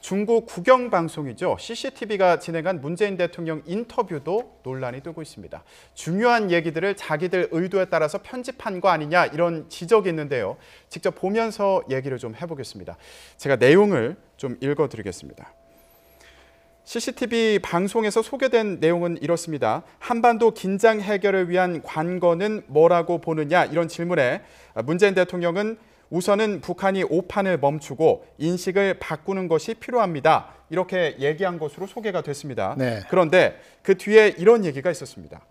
중국 국영방송이죠. CCTV가 진행한 문재인 대통령 인터뷰도 논란이 되고 있습니다. 중요한 얘기들을 자기들 의도에 따라서 편집한 거 아니냐 이런 지적이 있는데요. 직접 보면서 얘기를 좀 해보겠습니다. 제가 내용을 좀 읽어드리겠습니다. CCTV 방송에서 소개된 내용은 이렇습니다. 한반도 긴장 해결을 위한 관건은 뭐라고 보느냐 이런 질문에 문재인 대통령은 우선은 북한이 오판을 멈추고 인식을 바꾸는 것이 필요합니다. 이렇게 얘기한 것으로 소개가 됐습니다. 네. 그런데 그 뒤에 이런 얘기가 있었습니다.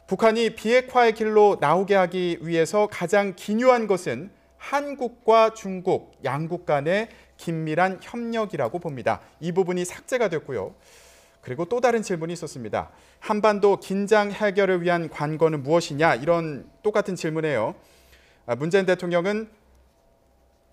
북한이 비핵화의 길로 나오게 하기 위해서 가장 기묘한 것은 한국과 중국 양국 간의 긴밀한 협력이라고 봅니다. 이 부분이 삭제가 됐고요. 그리고 또 다른 질문이 있었습니다. 한반도 긴장 해결을 위한 관건은 무엇이냐 이런 똑같은 질문이에요. 문재인 대통령은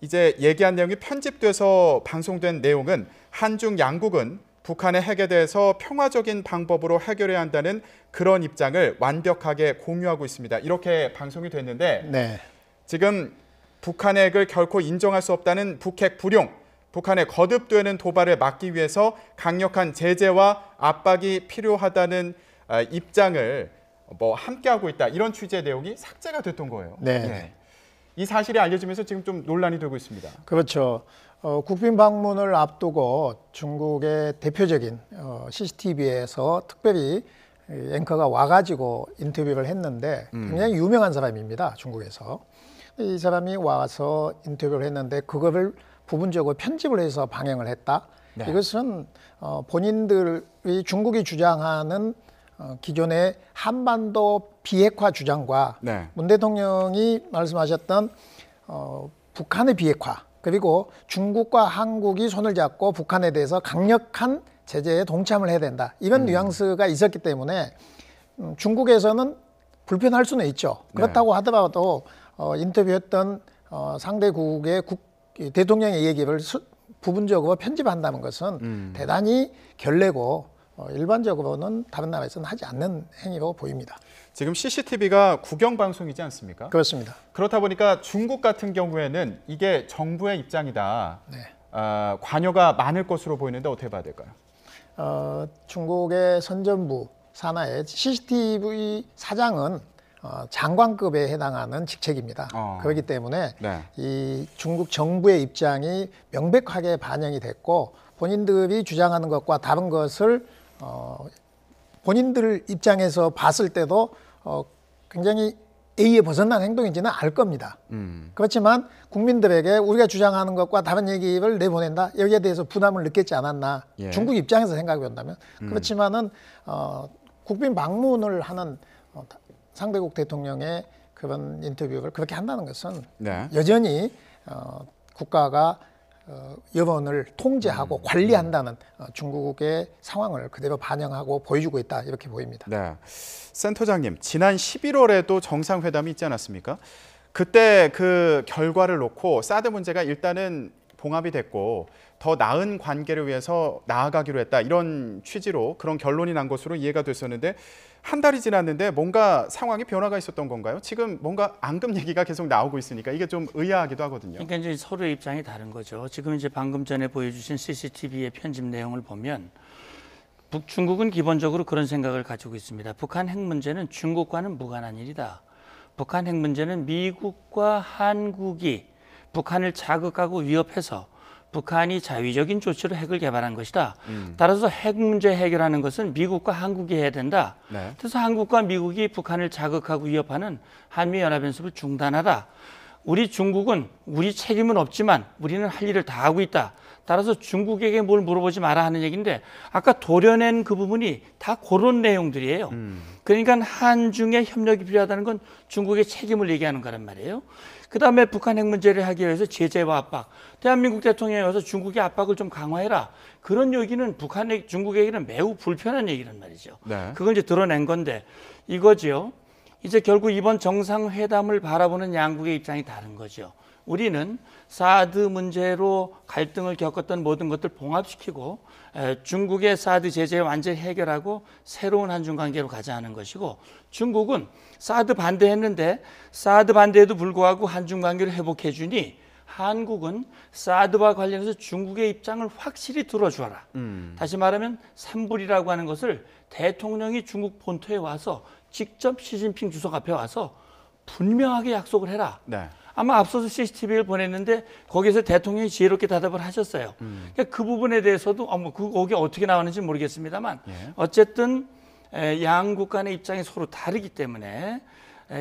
이제 얘기한 내용이 편집돼서 방송된 내용은 한중 양국은 북한의 핵에 대해서 평화적인 방법으로 해결해야 한다는 그런 입장을 완벽하게 공유하고 있습니다. 이렇게 방송이 됐는데 네. 지금 북한의 핵을 결코 인정할 수 없다는 북핵 불용, 북한의 거듭되는 도발을 막기 위해서 강력한 제재와 압박이 필요하다는 입장을 함께하고 있다. 이런 취지의 내용이 삭제가 됐던 거예요. 네. 예. 이 사실이 알려지면서 지금 좀 논란이 되고 있습니다. 그렇죠. 국빈 방문을 앞두고 중국의 대표적인 CCTV에서 특별히 앵커가 와가지고 인터뷰를 했는데 굉장히 유명한 사람입니다. 중국에서. 이 사람이 와서 인터뷰를 했는데 그거를 부분적으로 편집을 해서 방영을 했다. 네. 이것은 본인들이 중국이 주장하는 기존의 한반도 비핵화 주장과 네. 문 대통령이 말씀하셨던 북한의 비핵화 그리고 중국과 한국이 손을 잡고 북한에 대해서 강력한 제재에 동참을 해야 된다. 이런 뉘앙스가 있었기 때문에 중국에서는 불편할 수는 있죠. 그렇다고 하더라도 인터뷰했던 상대국의 대통령의 얘기를 부분적으로 편집한다는 것은 대단히 결례고 일반적으로는 다른 나라에서는 하지 않는 행위로 보입니다. 지금 CCTV가 국영방송이지 않습니까? 그렇습니다. 그렇다 보니까 중국 같은 경우에는 이게 정부의 입장이다. 네. 관여가 많을 것으로 보이는데 어떻게 봐야 될까요? 중국의 선전부 산하의 CCTV 사장은 장관급에 해당하는 직책입니다. 그렇기 때문에 네. 이 중국 정부의 입장이 명백하게 반영이 됐고 본인들이 주장하는 것과 다른 것을 본인들 입장에서 봤을 때도 굉장히 A에 벗어난 행동인지는 알 겁니다. 그렇지만 국민들에게 우리가 주장하는 것과 다른 얘기를 내보낸다? 여기에 대해서 부담을 느꼈지 않았나? 예. 중국 입장에서 생각해 본다면. 그렇지만은 국빈 방문을 하는 상대국 대통령의 그런 인터뷰를 그렇게 한다는 것은 네. 여전히 국가가 여론을 통제하고 관리한다는 중국의 상황을 그대로 반영하고 보여주고 있다 이렇게 보입니다. 네, 센터장님, 지난 11월에도 정상회담이 있지 않았습니까? 그때 그 결과를 놓고 사드 문제가 일단은 봉합이 됐고 더 나은 관계를 위해서 나아가기로 했다 이런 취지로 그런 결론이 난 것으로 이해가 됐었는데 한 달이 지났는데 뭔가 상황이 변화가 있었던 건가요? 지금 뭔가 앙금 얘기가 계속 나오고 있으니까 이게 좀 의아하기도 하거든요. 그러니까 이제 서로의 입장이 다른 거죠. 지금 이제 방금 전에 보여주신 CCTV의 편집 내용을 보면 중국은 기본적으로 그런 생각을 가지고 있습니다. 북한 핵 문제는 중국과는 무관한 일이다. 북한 핵 문제는 미국과 한국이 북한을 자극하고 위협해서 북한이 자위적인 조치로 핵을 개발한 것이다. 따라서 핵 문제 해결하는 것은 미국과 한국이 해야 된다. 네. 그래서 한국과 미국이 북한을 자극하고 위협하는 한미연합연습을 중단하라. 우리 중국은 우리 책임은 없지만 우리는 할 일을 다 하고 있다. 따라서 중국에게 뭘 물어보지 마라 하는 얘기인데 아까 도려낸 그 부분이 다 그런 내용들이에요. 그러니까 한중의 협력이 필요하다는 건 중국의 책임을 얘기하는 거란 말이에요. 그다음에 북한 핵 문제를 하기 위해서 제재와 압박. 대한민국 대통령이 와서 중국의 압박을 좀 강화해라. 그런 얘기는 중국에게는 매우 불편한 얘기란 말이죠. 네. 그걸 이제 드러낸 건데 이거죠. 이제 결국 이번 정상회담을 바라보는 양국의 입장이 다른 거죠. 우리는 사드 문제로 갈등을 겪었던 모든 것들 봉합시키고 중국의 사드 제재 완전히 해결하고 새로운 한중 관계로 가자 하는 것이고 중국은 사드 반대했는데 사드 반대에도 불구하고 한중 관계를 회복해 주니 한국은 사드와 관련해서 중국의 입장을 확실히 들어주어라. 다시 말하면 삼불이라고 하는 것을 대통령이 중국 본토에 와서 직접 시진핑 주석 앞에 와서 분명하게 약속을 해라. 네. 아마 앞서서 CCTV를 보냈는데 거기서 대통령이 지혜롭게 대답을 하셨어요. 그러니까 그 부분에 대해서도 거기 어떻게 나왔는지 모르겠습니다만 예. 어쨌든 양국 간의 입장이 서로 다르기 때문에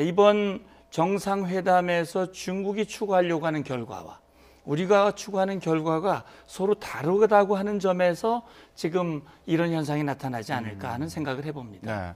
이번 정상회담에서 중국이 추구하려고 하는 결과와 우리가 추구하는 결과가 서로 다르다고 하는 점에서 지금 이런 현상이 나타나지 않을까 하는 생각을 해봅니다. 네.